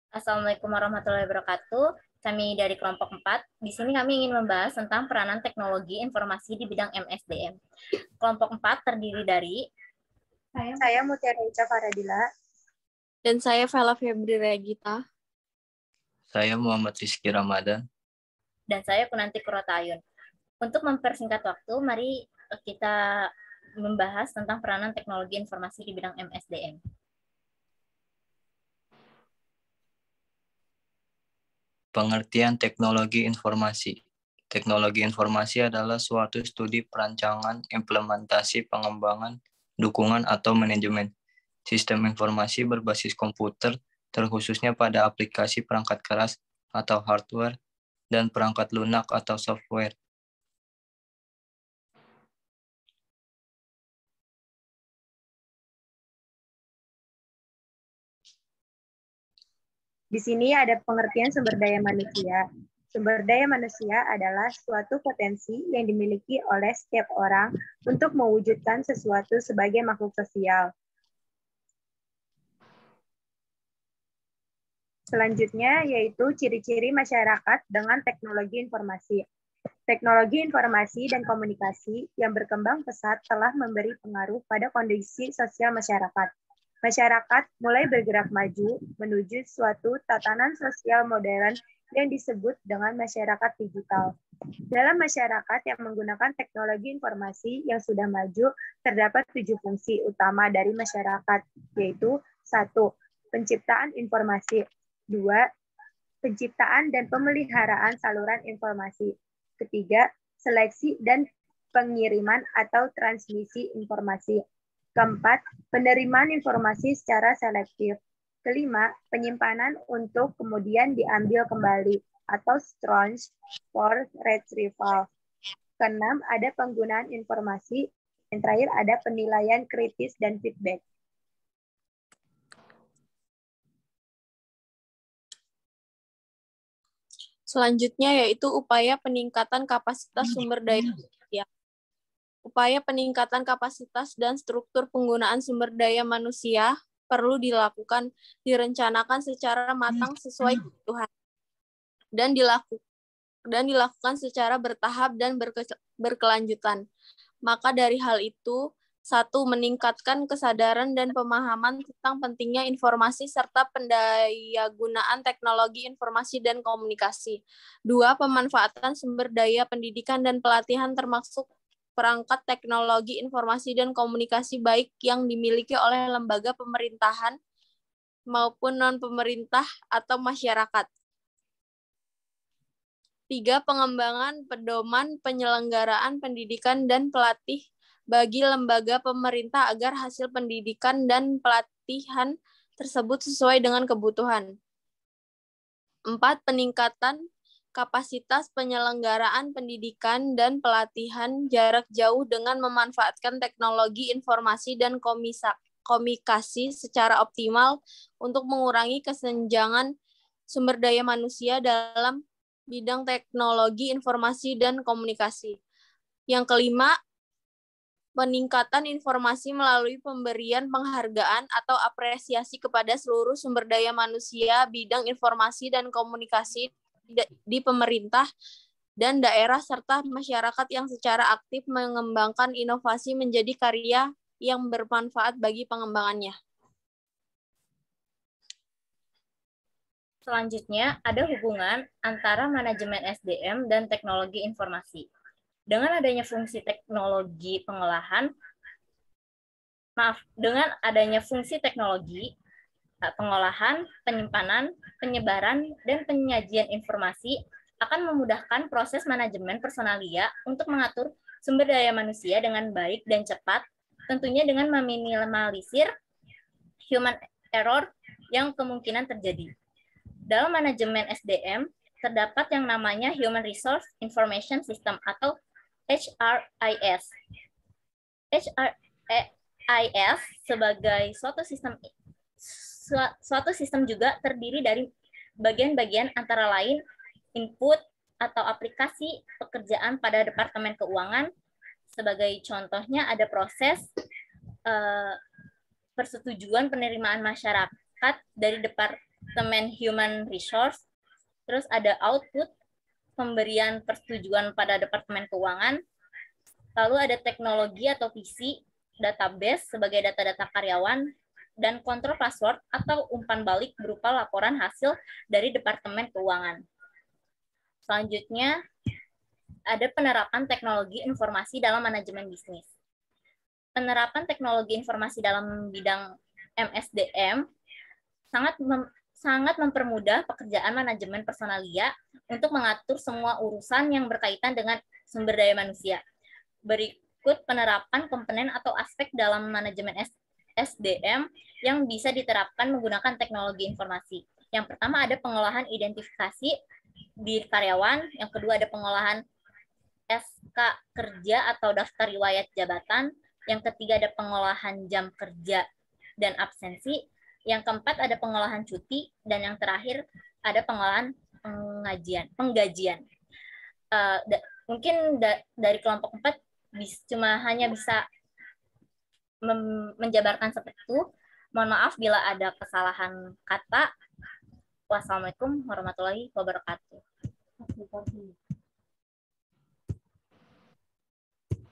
Assalamualaikum warahmatullahi wabarakatuh. Kami dari kelompok 4. Di sini kami ingin membahas tentang peranan teknologi informasi di bidang MSDM. Kelompok 4 terdiri dari Saya Mutiara Ica Faradila. Dan saya Vela Febri Regita. Saya Muhammad Rizky Ramadan. Dan saya Kunanti Kurotayun. Untuk mempersingkat waktu, mari kita membahas tentang peranan teknologi informasi di bidang MSDM. Pengertian teknologi informasi. Teknologi informasi adalah suatu studi perancangan, implementasi, pengembangan, dukungan, atau manajemen sistem informasi berbasis komputer, terkhususnya pada aplikasi perangkat keras atau hardware, dan perangkat lunak atau software. Di sini ada pengertian sumber daya manusia. Sumber daya manusia adalah suatu potensi yang dimiliki oleh setiap orang untuk mewujudkan sesuatu sebagai makhluk sosial. Selanjutnya yaitu ciri-ciri masyarakat dengan teknologi informasi. Teknologi informasi dan komunikasi yang berkembang pesat telah memberi pengaruh pada kondisi sosial masyarakat. Masyarakat mulai bergerak maju menuju suatu tatanan sosial modern yang disebut dengan masyarakat digital. Dalam masyarakat yang menggunakan teknologi informasi yang sudah maju, terdapat 7 fungsi utama dari masyarakat, yaitu 1. Penciptaan informasi. 2. Penciptaan dan pemeliharaan saluran informasi. Ketiga, seleksi dan pengiriman atau transmisi informasi. Keempat, penerimaan informasi secara selektif. Kelima, penyimpanan untuk kemudian diambil kembali atau storage for retrieval. Keenam, ada penggunaan informasi. Yang terakhir, ada penilaian kritis dan feedback. Selanjutnya yaitu upaya peningkatan kapasitas sumber daya manusia. Upaya peningkatan kapasitas dan struktur penggunaan sumber daya manusia perlu direncanakan secara matang sesuai kebutuhan dan dilakukan secara bertahap dan berkelanjutan. Maka dari hal itu, 1. Meningkatkan kesadaran dan pemahaman tentang pentingnya informasi serta pendayagunaan teknologi informasi dan komunikasi. 2. Pemanfaatan sumber daya pendidikan dan pelatihan termasuk perangkat teknologi informasi dan komunikasi baik yang dimiliki oleh lembaga pemerintahan maupun non-pemerintah atau masyarakat. 3. Pengembangan pedoman penyelenggaraan pendidikan dan pelatih bagi lembaga pemerintah agar hasil pendidikan dan pelatihan tersebut sesuai dengan kebutuhan. 4. Peningkatan kapasitas penyelenggaraan pendidikan dan pelatihan jarak jauh dengan memanfaatkan teknologi informasi dan komunikasi secara optimal untuk mengurangi kesenjangan sumber daya manusia dalam bidang teknologi informasi dan komunikasi. Yang kelima, peningkatan informasi melalui pemberian penghargaan atau apresiasi kepada seluruh sumber daya manusia bidang informasi dan komunikasi di pemerintah dan daerah serta masyarakat yang secara aktif mengembangkan inovasi menjadi karya yang bermanfaat bagi pengembangannya. Selanjutnya, ada hubungan antara manajemen SDM dan teknologi informasi. Dengan adanya fungsi teknologi pengolahan, penyimpanan, penyebaran, dan penyajian informasi akan memudahkan proses manajemen personalia untuk mengatur sumber daya manusia dengan baik dan cepat, tentunya dengan meminimalisir human error yang kemungkinan terjadi. Dalam manajemen SDM, terdapat yang namanya Human Resource Information System atau HRIS. HRIS sebagai suatu sistem juga terdiri dari bagian-bagian antara lain input atau aplikasi pekerjaan pada Departemen Keuangan. Sebagai contohnya ada proses persetujuan penerimaan masyarakat dari Departemen Human Resource, terus ada output, pemberian persetujuan pada Departemen Keuangan, lalu ada teknologi atau visi, database sebagai data-data karyawan, dan kontrol password atau umpan balik berupa laporan hasil dari Departemen Keuangan. Selanjutnya, ada penerapan teknologi informasi dalam manajemen bisnis. Penerapan teknologi informasi dalam bidang MSDM sangat mempermudah pekerjaan manajemen personalia untuk mengatur semua urusan yang berkaitan dengan sumber daya manusia. Berikut penerapan komponen atau aspek dalam manajemen SDM yang bisa diterapkan menggunakan teknologi informasi. Yang pertama ada pengolahan identifikasi diri karyawan, yang kedua ada pengolahan SK kerja atau daftar riwayat jabatan, yang ketiga ada pengolahan jam kerja dan absensi, yang keempat ada pengolahan cuti, dan yang terakhir ada pengolahan penggajian. Mungkin dari kelompok 4 hanya bisa menjabarkan seperti itu. Mohon maaf bila ada kesalahan kata. Wassalamualaikum warahmatullahi wabarakatuh.